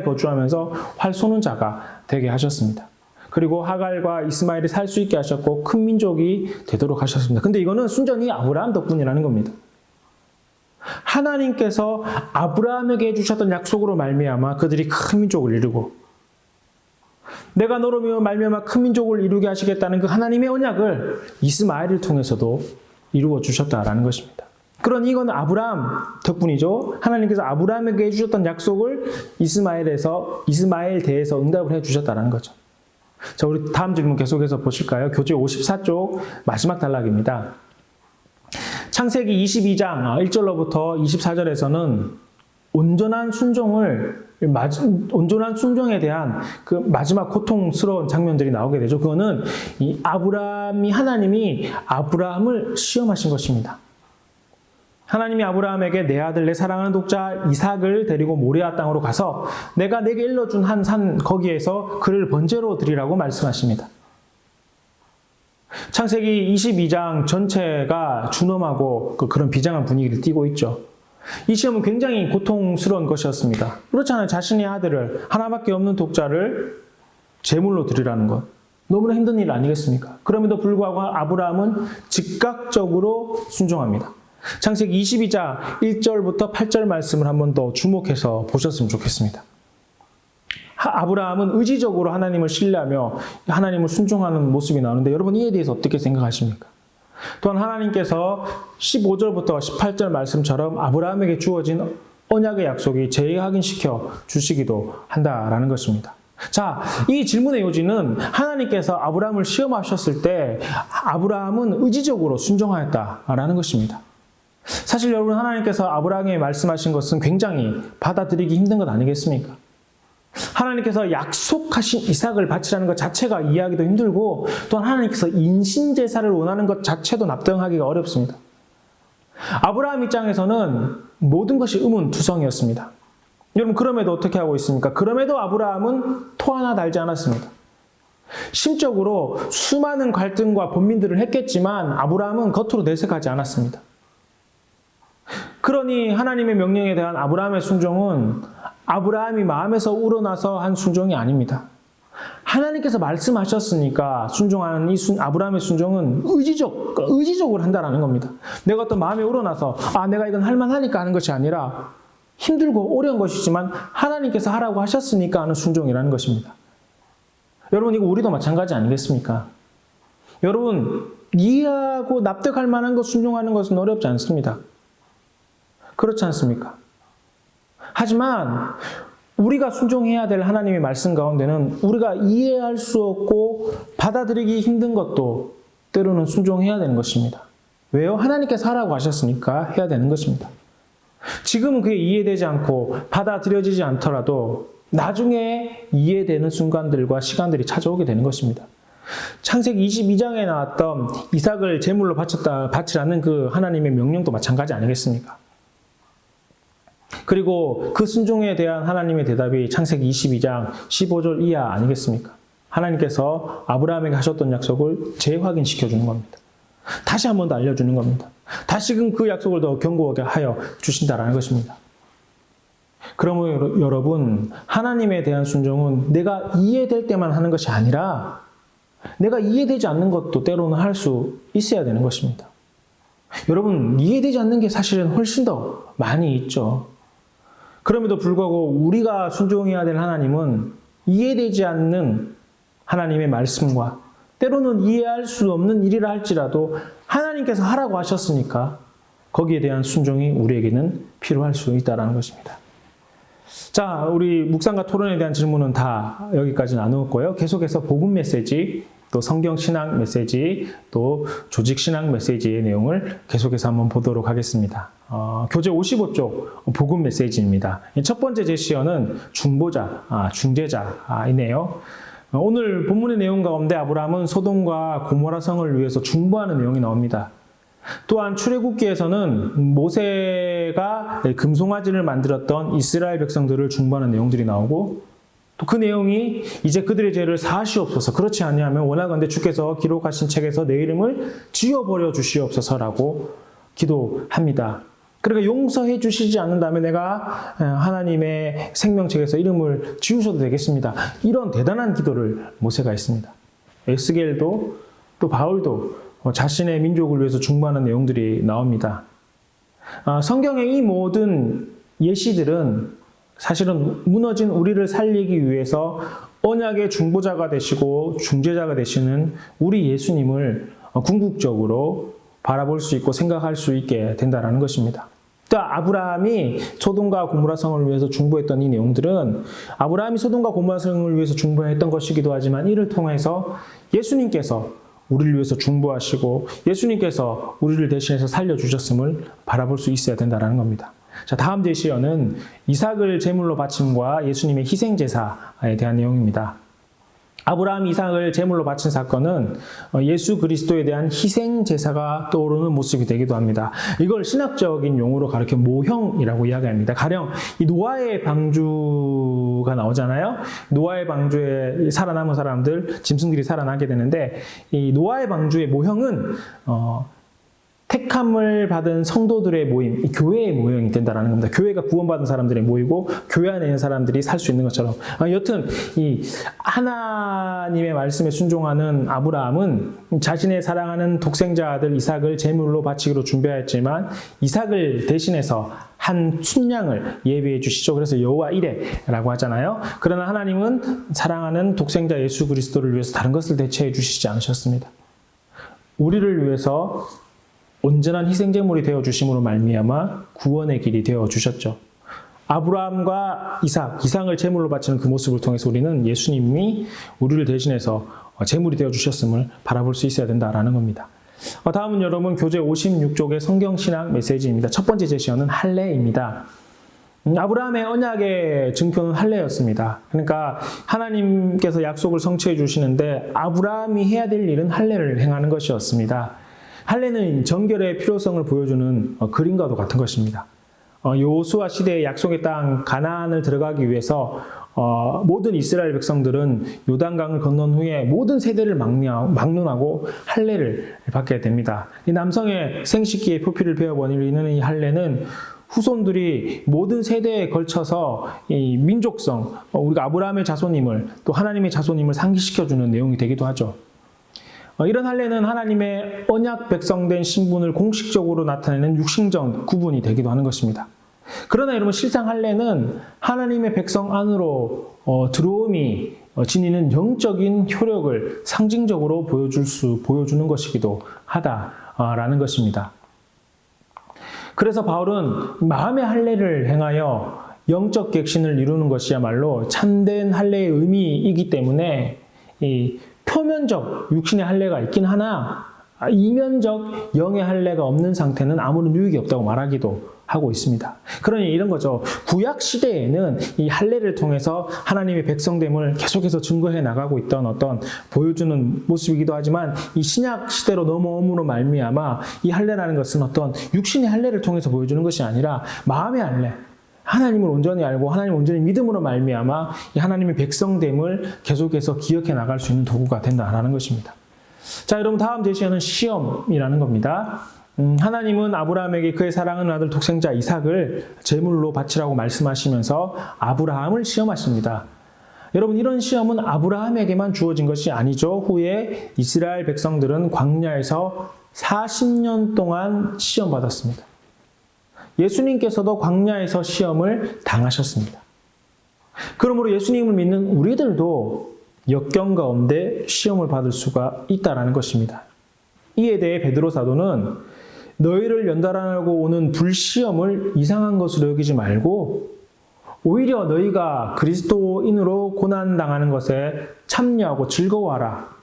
거주하면서 활 쏘는 자가 되게 하셨습니다. 그리고 하갈과 이스마엘이 살 수 있게 하셨고 큰 민족이 되도록 하셨습니다. 근데 이거는 순전히 아브라함 덕분이라는 겁니다. 하나님께서 아브라함에게 해주셨던 약속으로 말미암아 그들이 큰 민족을 이루고 내가 너로 말미암아 큰 민족을 이루게 하시겠다는 그 하나님의 언약을 이스마엘을 통해서도 이루어 주셨다라는 것입니다. 그러니 이건 아브라함 덕분이죠. 하나님께서 아브라함에게 해주셨던 약속을 이스마엘 대해서 응답을 해주셨다는 거죠. 자, 우리 다음 질문 계속해서 보실까요? 교재 54쪽 마지막 단락입니다. 창세기 22장 1절로부터 24절에서는 온전한 순종에 대한 그 마지막 고통스러운 장면들이 나오게 되죠. 그거는 하나님이 아브라함을 시험하신 것입니다. 하나님이 아브라함에게 내 아들, 내 사랑하는 독자 이삭을 데리고 모리아 땅으로 가서 내가 내게 일러준 한 산 거기에서 그를 번제로 드리라고 말씀하십니다. 창세기 22장 전체가 준엄하고 그런 비장한 분위기를 띠고 있죠. 이 시험은 굉장히 고통스러운 것이었습니다. 그렇잖아요. 자신의 아들을, 하나밖에 없는 독자를 제물로 드리라는 것. 너무나 힘든 일 아니겠습니까? 그럼에도 불구하고 아브라함은 즉각적으로 순종합니다. 창세기 22장 1절부터 8절 말씀을 한 번 더 주목해서 보셨으면 좋겠습니다. 아브라함은 의지적으로 하나님을 신뢰하며 하나님을 순종하는 모습이 나오는데 여러분 이에 대해서 어떻게 생각하십니까? 또한 하나님께서 15절부터 18절 말씀처럼 아브라함에게 주어진 언약의 약속이 재확인시켜 주시기도 한다라는 것입니다. 자, 이 질문의 요지는 하나님께서 아브라함을 시험하셨을 때 아브라함은 의지적으로 순종하였다라는 것입니다. 사실 여러분 하나님께서 아브라함에게 말씀하신 것은 굉장히 받아들이기 힘든 것 아니겠습니까? 하나님께서 약속하신 이삭을 바치라는 것 자체가 이해하기도 힘들고 또한 하나님께서 인신제사를 원하는 것 자체도 납득하기가 어렵습니다. 아브라함 입장에서는 모든 것이 의문투성이었습니다. 여러분 그럼에도 어떻게 하고 있습니까? 그럼에도 아브라함은 토 하나 달지 않았습니다. 심적으로 수많은 갈등과 번민들을 했겠지만 아브라함은 겉으로 내색하지 않았습니다. 그러니 하나님의 명령에 대한 아브라함의 순종은 아브라함이 마음에서 우러나서 한 순종이 아닙니다. 하나님께서 말씀하셨으니까 순종하는 아브라함의 순종은 의지적으로 한다라는 겁니다. 내가 어떤 마음에 우러나서 내가 이건 할만하니까 하는 것이 아니라 힘들고 어려운 것이지만 하나님께서 하라고 하셨으니까 하는 순종이라는 것입니다. 여러분 이거 우리도 마찬가지 아니겠습니까? 여러분 이해하고 납득할 만한 것 순종하는 것은 어렵지 않습니다. 그렇지 않습니까? 하지만 우리가 순종해야 될 하나님의 말씀 가운데는 우리가 이해할 수 없고 받아들이기 힘든 것도 때로는 순종해야 되는 것입니다. 왜요? 하나님께서 하라고 하셨으니까 해야 되는 것입니다. 지금은 그게 이해되지 않고 받아들여지지 않더라도 나중에 이해되는 순간들과 시간들이 찾아오게 되는 것입니다. 창세기 22장에 나왔던 이삭을 제물로 바치라는 그 하나님의 명령도 마찬가지 아니겠습니까? 그리고 그 순종에 대한 하나님의 대답이 창세기 22장 15절 이하 아니겠습니까? 하나님께서 아브라함에게 하셨던 약속을 재확인시켜 주는 겁니다. 다시 한 번 더 알려주는 겁니다. 다시금 그 약속을 더 견고하게 하여 주신다라는 것입니다. 그러면 여러분 하나님에 대한 순종은 내가 이해될 때만 하는 것이 아니라 내가 이해되지 않는 것도 때로는 할 수 있어야 되는 것입니다. 여러분 이해되지 않는 게 사실은 훨씬 더 많이 있죠. 그럼에도 불구하고 우리가 순종해야 될 하나님은 이해되지 않는 하나님의 말씀과 때로는 이해할 수 없는 일이라 할지라도 하나님께서 하라고 하셨으니까 거기에 대한 순종이 우리에게는 필요할 수 있다는 것입니다. 자, 우리 묵상과 토론에 대한 질문은 다 여기까지 나누었고요. 계속해서 복음 메시지, 또 성경 신학 메시지, 또 조직 신학 메시지의 내용을 계속해서 한번 보도록 하겠습니다. 교재 55쪽 복음 메시지입니다. 첫 번째 제시어는 중보자, 중재자이네요. 오늘 본문의 내용 가운데 아브라함은 소돔과 고모라 성을 위해서 중보하는 내용이 나옵니다. 또한 출애굽기에서는 모세가 금송아지를 만들었던 이스라엘 백성들을 중보하는 내용들이 나오고, 또 그 내용이 이제 그들의 죄를 사하시옵소서, 그렇지 아니하면 원하건대 주께서 기록하신 책에서 내 이름을 지워버려 주시옵소서라고 기도합니다. 그러니까 용서해 주시지 않는다면 내가 하나님의 생명책에서 이름을 지우셔도 되겠습니다. 이런 대단한 기도를 모세가 했습니다. 에스겔도 또 바울도 자신의 민족을 위해서 중보하는 내용들이 나옵니다. 성경의 이 모든 예시들은 사실은 무너진 우리를 살리기 위해서 언약의 중보자가 되시고 중재자가 되시는 우리 예수님을 궁극적으로 바라볼 수 있고 생각할 수 있게 된다는 것입니다. 또 아브라함이 소돔과 고모라 성을 위해서 중보했던 이 내용들은 아브라함이 소돔과 고모라 성을 위해서 중보했던 것이기도 하지만 이를 통해서 예수님께서 우리를 위해서 중보하시고 예수님께서 우리를 대신해서 살려주셨음을 바라볼 수 있어야 된다는 겁니다. 자, 다음 제시어는 이삭을 제물로 바침과 예수님의 희생제사에 대한 내용입니다. 아브라함이 이삭을 제물로 바친 사건은 예수 그리스도에 대한 희생제사가 떠오르는 모습이 되기도 합니다. 이걸 신학적인 용어로 가리켜 모형이라고 이야기합니다. 가령 이 노아의 방주가 나오잖아요. 노아의 방주에 살아남은 사람들, 짐승들이 살아나게 되는데 이 노아의 방주의 모형은 택함을 받은 성도들의 모임, 이 교회의 모형이 된다는 겁니다. 교회가 구원받은 사람들의 모이고 교회 안에 있는 사람들이 살 수 있는 것처럼. 여튼 이 하나님의 말씀에 순종하는 아브라함은 자신의 사랑하는 독생자 아들 이삭을 제물로 바치기로 준비하였지만 이삭을 대신해서 한 순양을 예비해 주시죠. 그래서 여호와 이레라고 하잖아요. 그러나 하나님은 사랑하는 독생자 예수 그리스도를 위해서 다른 것을 대체해 주시지 않으셨습니다. 우리를 위해서 온전한 희생제물이 되어주심으로 말미암아 구원의 길이 되어주셨죠. 아브라함과 이삭을 제물로 바치는 그 모습을 통해서 우리는 예수님이 우리를 대신해서 제물이 되어주셨음을 바라볼 수 있어야 된다는 겁니다. 다음은 여러분 교재 56쪽의 성경신학 메시지입니다. 첫 번째 제시어는 할례입니다. 아브라함의 언약의 증표는 할례였습니다. 그러니까 하나님께서 약속을 성취해 주시는데 아브라함이 해야 될 일은 할례를 행하는 것이었습니다. 할례는 정결의 필요성을 보여주는 그림과도 같은 것입니다. 여호수아 시대의 약속의 땅 가나안을 들어가기 위해서 모든 이스라엘 백성들은 요단강을 건넌 후에 모든 세대를 막론하고 할례를 받게 됩니다. 이 남성의 생식기의 표피를 베어버리는 이 할례는 후손들이 모든 세대에 걸쳐서 이 민족성, 우리가 아브라함의 자손임을 또 하나님의 자손임을 상기시켜주는 내용이 되기도 하죠. 이런 할례는 하나님의 언약 백성된 신분을 공식적으로 나타내는 육신적 구분이 되기도 하는 것입니다. 그러나 여러분 실상 할례는 하나님의 백성 안으로 들어옴이 지니는 영적인 효력을 상징적으로 보여주는 것이기도 하다라는 것입니다. 그래서 바울은 마음의 할례를 행하여 영적 객신을 이루는 것이야말로 참된 할례의 의미이기 때문에 이 표면적 육신의 할례가 있긴 하나 이면적 영의 할례가 없는 상태는 아무런 유익이 없다고 말하기도 하고 있습니다. 그러니 이런 거죠. 구약 시대에는 이 할례를 통해서 하나님의 백성됨을 계속해서 증거해 나가고 있던 어떤 보여주는 모습이기도 하지만 이 신약 시대로 넘어옴으로 말미암아 이 할례라는 것은 어떤 육신의 할례를 통해서 보여주는 것이 아니라 마음의 할례, 하나님을 온전히 알고 하나님을 온전히 믿음으로 말미암아 이 하나님의 백성됨을 계속해서 기억해 나갈 수 있는 도구가 된다라는 것입니다. 자, 여러분 다음 제시어는 시험이라는 겁니다. 하나님은 아브라함에게 그의 사랑하는 아들 독생자 이삭을 제물로 바치라고 말씀하시면서 아브라함을 시험하십니다. 여러분 이런 시험은 아브라함에게만 주어진 것이 아니죠. 후에 이스라엘 백성들은 광야에서 40년 동안 시험받았습니다. 예수님께서도 광야에서 시험을 당하셨습니다. 그러므로 예수님을 믿는 우리들도 역경 가운데 시험을 받을 수가 있다라는 것입니다. 이에 대해 베드로 사도는 너희를 연달아나고 오는 불시험을 이상한 것으로 여기지 말고 오히려 너희가 그리스도인으로 고난당하는 것에 참여하고 즐거워하라.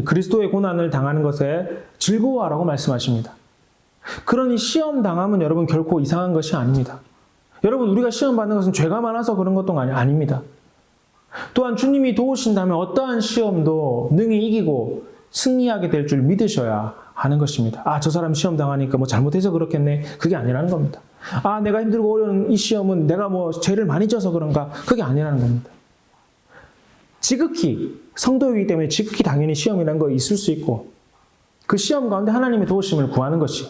그리스도의 고난을 당하는 것에 즐거워하라고 말씀하십니다. 그러니 시험 당하면 여러분 결코 이상한 것이 아닙니다. 여러분 우리가 시험 받는 것은 죄가 많아서 그런 것도 아닙니다. 또한 주님이 도우신다면 어떠한 시험도 능히 이기고 승리하게 될 줄 믿으셔야 하는 것입니다. 아, 저 사람 시험 당하니까 뭐 잘못해서 그렇겠네. 그게 아니라는 겁니다. 아, 내가 힘들고 어려운 이 시험은 내가 뭐 죄를 많이 져서 그런가. 그게 아니라는 겁니다. 지극히 성도이기 때문에 지극히 당연히 시험이라는 거 있을 수 있고 그 시험 가운데 하나님의 도우심을 구하는 것이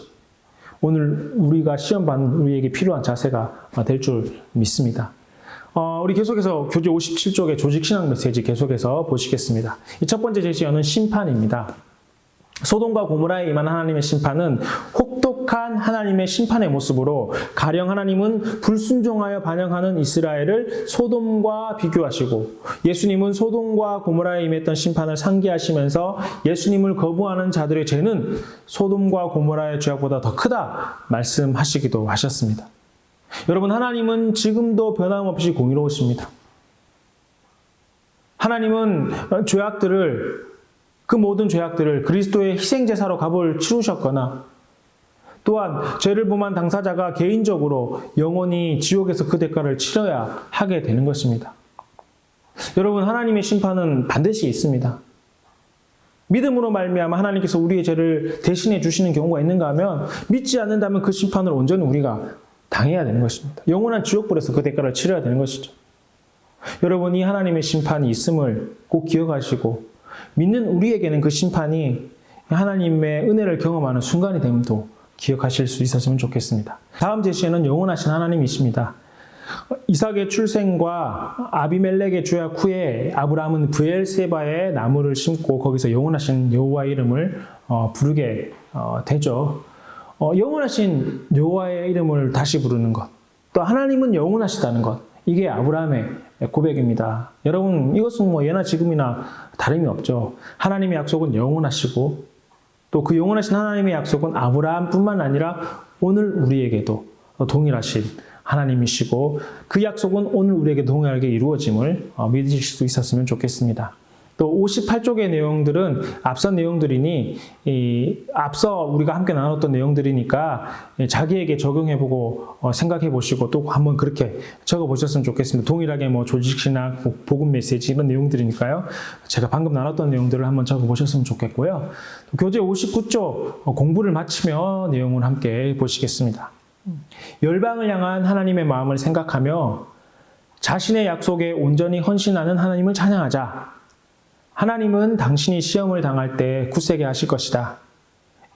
오늘 우리가 시험 받는 우리에게 필요한 자세가 될 줄 믿습니다. 우리 계속해서 교재 57쪽의 조직신앙 메시지 계속해서 보시겠습니다. 이 첫 번째 제시어는 심판입니다. 소돔과 고모라에 임한 하나님의 심판은 혹독한 하나님의 심판의 모습으로 가령 하나님은 불순종하여 반영하는 이스라엘을 소돔과 비교하시고 예수님은 소돔과 고모라에 임했던 심판을 상기하시면서 예수님을 거부하는 자들의 죄는 소돔과 고모라의 죄악보다 더 크다 말씀하시기도 하셨습니다. 여러분 하나님은 지금도 변함없이 공의로우십니다. 하나님은 그 모든 죄악들을 그리스도의 희생제사로 값을 치르셨거나 또한 죄를 범한 당사자가 개인적으로 영원히 지옥에서 그 대가를 치러야 하게 되는 것입니다. 여러분 하나님의 심판은 반드시 있습니다. 믿음으로 말미암아 하나님께서 우리의 죄를 대신해 주시는 경우가 있는가 하면 믿지 않는다면 그 심판을 온전히 우리가 당해야 되는 것입니다. 영원한 지옥불에서 그 대가를 치러야 되는 것이죠. 여러분이 하나님의 심판이 있음을 꼭 기억하시고 믿는 우리에게는 그 심판이 하나님의 은혜를 경험하는 순간이 됨도 기억하실 수 있었으면 좋겠습니다. 다음 제시에는 영원하신 하나님이십니다. 이삭의 출생과 아비멜렉의 죄악 후에 아브라함은 브엘세바에 나무를 심고 거기서 영원하신 여호와의 이름을 부르게 되죠. 영원하신 여호와의 이름을 다시 부르는 것, 또 하나님은 영원하시다는 것, 이게 아브라함의 고백입니다. 여러분 이것은 뭐 예나 지금이나 다름이 없죠. 하나님의 약속은 영원하시고 또 그 영원하신 하나님의 약속은 아브라함뿐만 아니라 오늘 우리에게도 동일하신 하나님이시고 그 약속은 오늘 우리에게 동일하게 이루어짐을 믿으실 수 있었으면 좋겠습니다. 또 58쪽의 내용들은 앞선 내용들이니 앞서 우리가 함께 나눴던 내용들이니까 자기에게 적용해보고 생각해보시고 또 한번 그렇게 적어보셨으면 좋겠습니다. 동일하게 뭐 조직신학, 복음 메시지 이런 내용들이니까요. 제가 방금 나눴던 내용들을 한번 적어보셨으면 좋겠고요. 교재 59쪽 공부를 마치며 내용을 함께 보시겠습니다. 열방을 향한 하나님의 마음을 생각하며 자신의 약속에 온전히 헌신하는 하나님을 찬양하자. 하나님은 당신이 시험을 당할 때 굳세게 하실 것이다.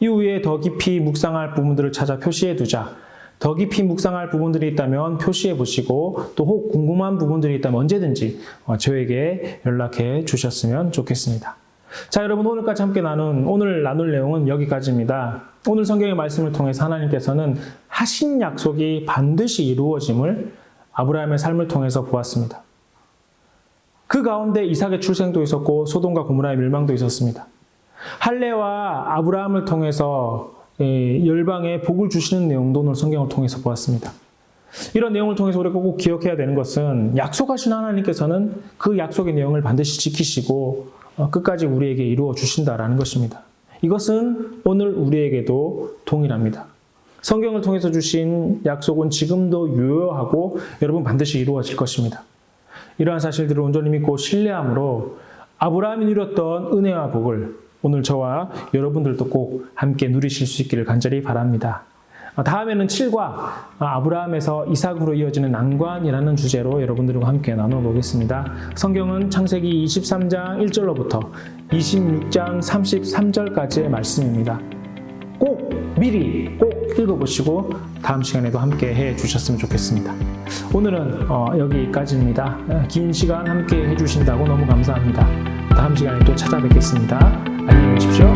이후에 더 깊이 묵상할 부분들을 찾아 표시해 두자. 더 깊이 묵상할 부분들이 있다면 표시해 보시고 또 혹 궁금한 부분들이 있다면 언제든지 저에게 연락해 주셨으면 좋겠습니다. 자, 여러분 오늘까지 함께 오늘 나눌 내용은 여기까지입니다. 오늘 성경의 말씀을 통해서 하나님께서는 하신 약속이 반드시 이루어짐을 아브라함의 삶을 통해서 보았습니다. 그 가운데 이삭의 출생도 있었고 소돔과 고모라의 멸망도 있었습니다. 할례와 아브라함을 통해서 열방에 복을 주시는 내용도 오늘 성경을 통해서 보았습니다. 이런 내용을 통해서 우리가 꼭 기억해야 되는 것은 약속하신 하나님께서는 그 약속의 내용을 반드시 지키시고 끝까지 우리에게 이루어 주신다라는 것입니다. 이것은 오늘 우리에게도 동일합니다. 성경을 통해서 주신 약속은 지금도 유효하고 여러분 반드시 이루어질 것입니다. 이러한 사실들을 온전히 믿고 신뢰함으로 아브라함이 누렸던 은혜와 복을 오늘 저와 여러분들도 꼭 함께 누리실 수 있기를 간절히 바랍니다. 다음에는 7과 아브라함에서 이삭으로 이어지는 난관이라는 주제로 여러분들과 함께 나눠보겠습니다. 성경은 창세기 23장 1절로부터 26장 33절까지의 말씀입니다. 미리 꼭 읽어보시고 다음 시간에도 함께 해주셨으면 좋겠습니다. 오늘은 여기까지입니다. 긴 시간 함께 해주신다고 너무 감사합니다. 다음 시간에 또 찾아뵙겠습니다. 안녕히 계십시오.